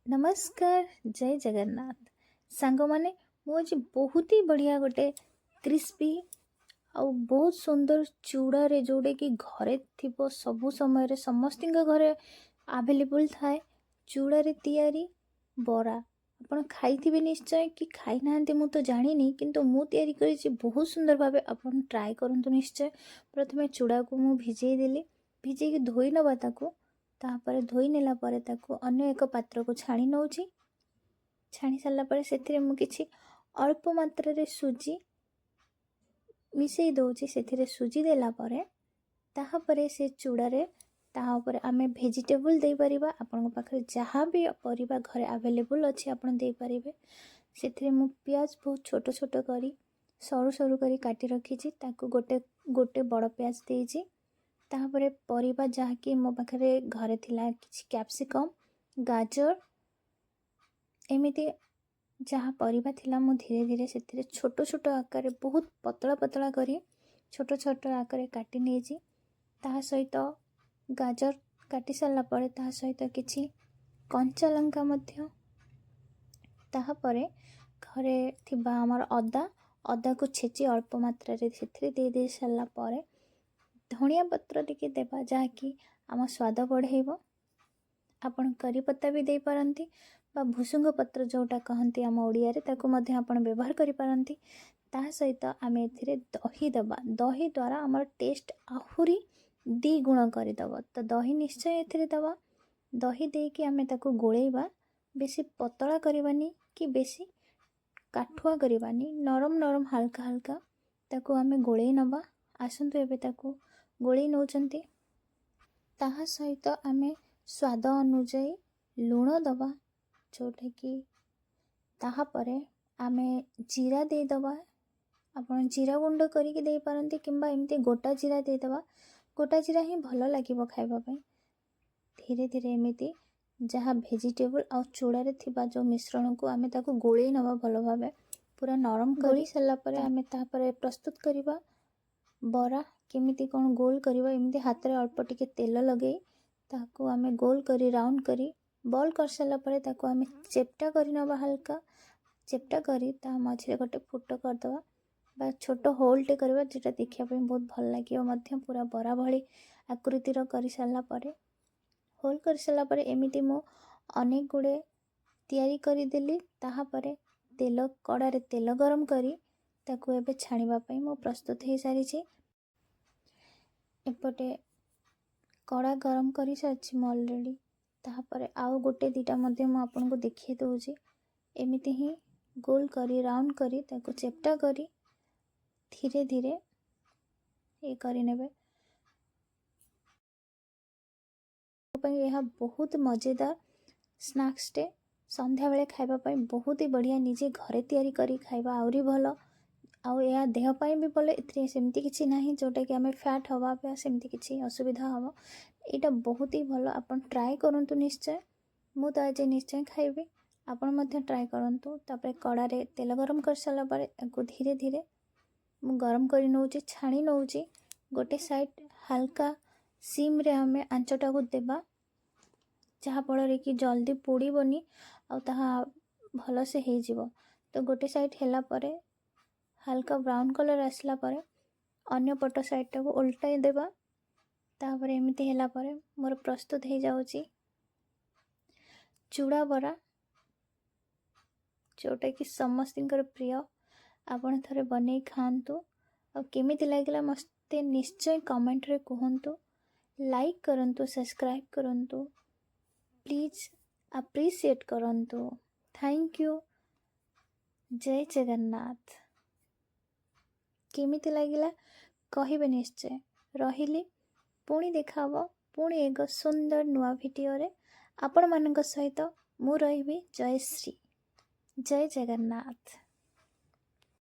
नमस्कार जय जगन्नाथ सांग माने मु आज बहुत ही बढ़िया गोटे क्रिस्पी आउ बहुत सुंदर चूड़ा रे जोड़े कि घरे थिबो सबु समय रे समस्त घरे अवेलेबल थाए चूड़ा रे तैयारी बरा आपण खाइथिबे निश्चय कि खाई नांती मु तो जानिनी किंतु मु तैयारी करिछि बहुत सुंदर भाबे आपण ट्राई करंतु निश्चय। प्रथमे चूड़ा को मु भिजेई देली भिजे कि धोई नबा ताको तापर धोई नेला परे ताको अन्य एक पात्र को छाणी नउछि छाणी सारला परे सेथिरे मु किछि अल्प मात्रा रे सुजी मिसेई दउछि सेथिरे सुजी देला परे ताहा परे से चूड़ा रे ताहा परे आमे वेजिटेबल दे परिबा आपन पाखरे जहाँ भी परिबा घरे अवेलेबल अछि आपन दे परिबे। सेथिरे मु प्याज बहुत छोट छोट करी सरू सरू करी काटी रखिछि ताको गोटे गोटे बड़ प्याज देइछि तापरे परिबा जहाँकि मो पाखरे घरे थिला किछि कैप्सिकम गाजर एमिति जहाँ परिबा थिला मु धीरे धीरे सेथिरे छोट छोट आकार बहुत पतला पतला करी छोट छोट आकार काटी नेछि ता सहित गाजर काटी सारला परे ता सहित किछि कंचा लंका मध्य ताहा परे घरे थिबा हमर अदा को छेची अल्प मात्रा रे सेथिरे दे सारला परे धनिया पत्र टिके देबा जहाँकि आम स्वाद बढ़ेब आपण करी पत्ता भी दे पारंती बा भुसुंग पत्र जोटा कहंती आम ओडिया रे ताको मध्य आपण व्यवहार करि पारंती। ता सहित आम एथिरे दही देबा दही द्वारा हमर टेस्ट आहुरी दी गुण करि दबो तो दही निश्चय एथिरे दबा दही दे कि आमे ताको गोळेबा बेसी पतला करबानी कि बेसी काठुआ करबानी नरम नरम हल्का हल्का ताको आमे गोळेई नबा आसंतु एबे ताको गोळेई नउचंती ताहा सहित आमे स्वाद अनुଯାयी लूण दबा जोटा कि ताहा परे आमे जीरा दे दबा आपण जीरा गुंड करिक दे पारंती किंबा एमती गोटा जीरा दे दबा गोटा जीरा ही भलो लागिबो खाइबा पई। धीरे धीरे एमिति जहाँ वेजिटेबल आ चूड़ा रे थिबा जो मिश्रण को आमे ताको गोळेई नबा भलो भाबे पूरा नरम करी सल्ला परे आमे ता परे प्रस्तुत करिबा बरा केमिति कोन गोल करिबा एमती हाथ रे अल्प टिके तेल लगेई ताको आमे गोल करी राउंड करी बॉल कर सारा परे ताको आमे चेप्टा करी नबा हल्का चेप्टा करी ता मझे गोटे फुट कर दबा बा छोट होल टे करबा जेटा देखिया पे बहुत भल लागियो मध्य पूरा बरा भली आकृतिर करी सारला परे होल कर सारला परे एमिति मो अनेक गुडे तयारी करी देली ताहा परे तेल कड़ा रे तेल गरम करी ताको एबे छाणीबा पई मो प्रस्तुत हे सारी छी। एपटे कड़ा गरम करी सारछि मो ऑलरेडी तापर आउ गोटे दीटा मध्य मु आपन को देखिए दउछि एमिति ही गोल करी राउंड करी ताको चेप्टा करी धीरे धीरे ये करी नेबे यह बहुत मजेदार स्नैक्स टे संध्या बेले खाइबा पई बहुत ही बढ़िया निजे घरे तैयारी करी खाइबा आउरी भलो आउ या देह पाई भी भले एथरे सेमती किछि नाही जोटा कि हमें फैट हवा पे सेमती किछि असुविधा हवा एटा बहुत ही भलो आपण ट्राई करंतु निश्चय मु तो आज निश्चय खाइबे आपण मध्य ट्राई करंतु तापर कड़ा रे तेल गरम कर साला परे को धीरे धीरे मु गरम करी नउची छाणी नउची गोटे साइड हल्का सिम रे हमें आंचटा को देबा जहाँ फल रे कि जल्दी पोड़ीबनी आ ताहा भलो से हे जिवो तो गोटे साइड हेला परे हल्का ब्राउन कलर आसला परे अन्य पट साइड को उल्टाई देबा तापर एमिति हेला परे मोर प्रस्तुत हे जाउची चूड़ा बरा जोटा कि समस्तिंकर प्रिय आपण थरे बनै खांतु आ केमिति लागला मस्ते निश्चय कमेंट रे कहंतु लाइक करंतु सब्सक्राइब करंतु प्लीज अप्रिशिएट करंतु थैंक यू जय जगन्नाथ। केमिति लागिला कहिबे निश्चय रहिली पुणी देखाबो पुणी एक सुंदर नुआ वीडियो रे आपण मानक सहित मु रहिबी जय श्री जय जगन्नाथ।